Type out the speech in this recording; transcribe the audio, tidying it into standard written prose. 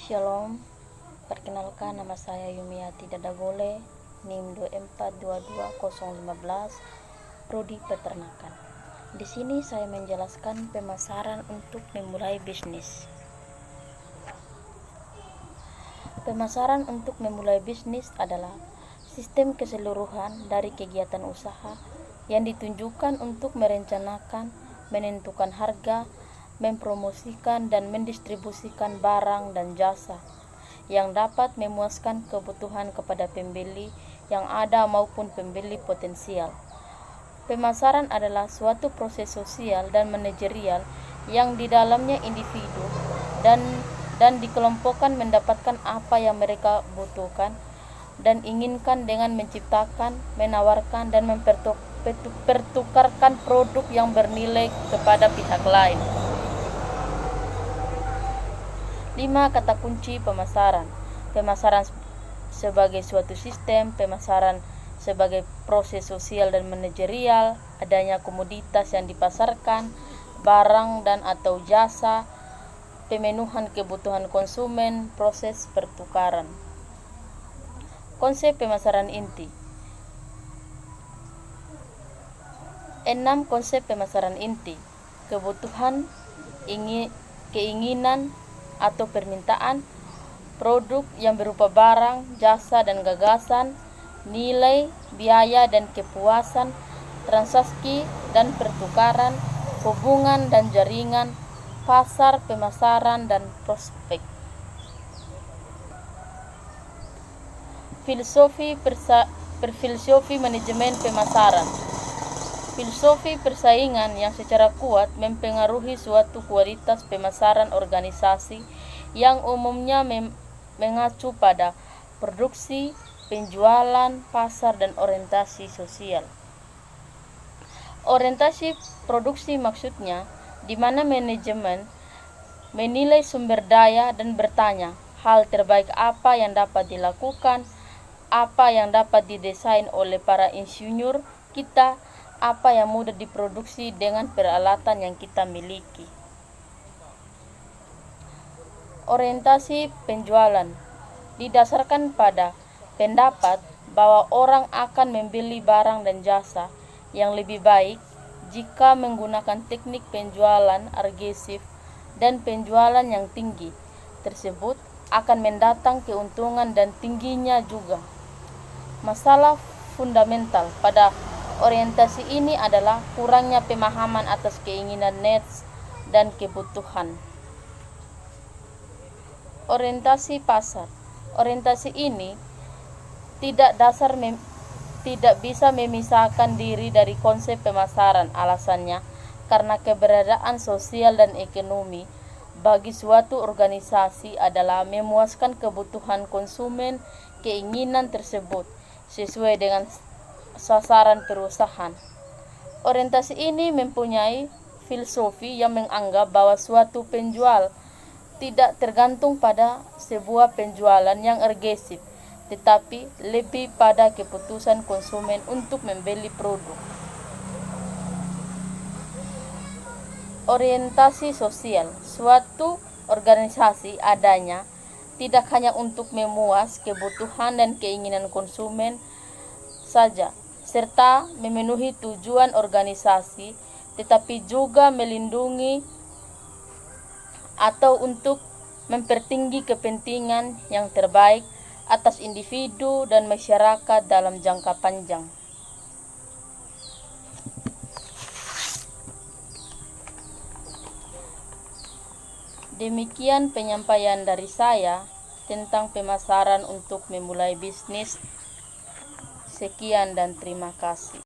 Shalom, perkenalkan nama saya Yumiati Dadagole, NIM 2422015, Prodi Peternakan. Di sini saya menjelaskan pemasaran untuk memulai bisnis. Pemasaran untuk memulai bisnis adalah sistem keseluruhan dari kegiatan usaha yang ditunjukkan untuk merencanakan, menentukan harga, mempromosikan dan mendistribusikan barang dan jasa yang dapat memuaskan kebutuhan kepada pembeli yang ada maupun pembeli potensial. Pemasaran adalah suatu proses sosial dan manajerial yang di dalamnya individu dan dikelompokkan mendapatkan apa yang mereka butuhkan dan inginkan dengan menciptakan, menawarkan dan mempertukarkan produk yang bernilai kepada pihak lain. 5 kata kunci pemasaran. Pemasaran sebagai suatu sistem, pemasaran sebagai proses sosial dan manajerial, adanya komoditas yang dipasarkan, barang dan atau jasa, pemenuhan kebutuhan konsumen, proses pertukaran. Konsep pemasaran inti. 6 konsep pemasaran inti. Kebutuhan, keinginan atau permintaan, produk yang berupa barang, jasa dan gagasan, nilai, biaya dan kepuasan, transaksi dan pertukaran, hubungan dan jaringan, pasar, pemasaran dan prospek. Filosofi manajemen pemasaran. Filosofi persaingan yang secara kuat mempengaruhi suatu kualitas pemasaran organisasi yang umumnya mengacu pada produksi, penjualan, pasar, dan orientasi sosial. Orientasi produksi maksudnya di mana manajemen menilai sumber daya dan bertanya hal terbaik apa yang dapat dilakukan, apa yang dapat didesain oleh para insinyur kita, apa yang mudah diproduksi dengan peralatan yang kita miliki. Orientasi penjualan didasarkan pada pendapat bahwa orang akan membeli barang dan jasa yang lebih baik jika menggunakan teknik penjualan agresif dan penjualan yang tinggi. Tersebut akan mendatang keuntungan dan tingginya juga. Masalah fundamental pada orientasi ini adalah kurangnya pemahaman atas keinginan needs dan kebutuhan. Orientasi pasar. Orientasi ini tidak bisa memisahkan diri dari konsep pemasaran. Alasannya karena keberadaan sosial dan ekonomi bagi suatu organisasi adalah memuaskan kebutuhan konsumen. Keinginan tersebut sesuai dengan sasaran perusahaan. Orientasi ini mempunyai filosofi yang menganggap bahwa suatu penjual tidak tergantung pada sebuah penjualan yang agresif, tetapi lebih pada keputusan konsumen untuk membeli produk. Orientasi sosial. Suatu organisasi adanya tidak hanya untuk memuas kebutuhan dan keinginan konsumen saja, serta memenuhi tujuan organisasi, tetapi juga melindungi atau untuk mempertinggi kepentingan yang terbaik atas individu dan masyarakat dalam jangka panjang. Demikian penyampaian dari saya tentang pemasaran untuk memulai bisnis. Sekian dan terima kasih.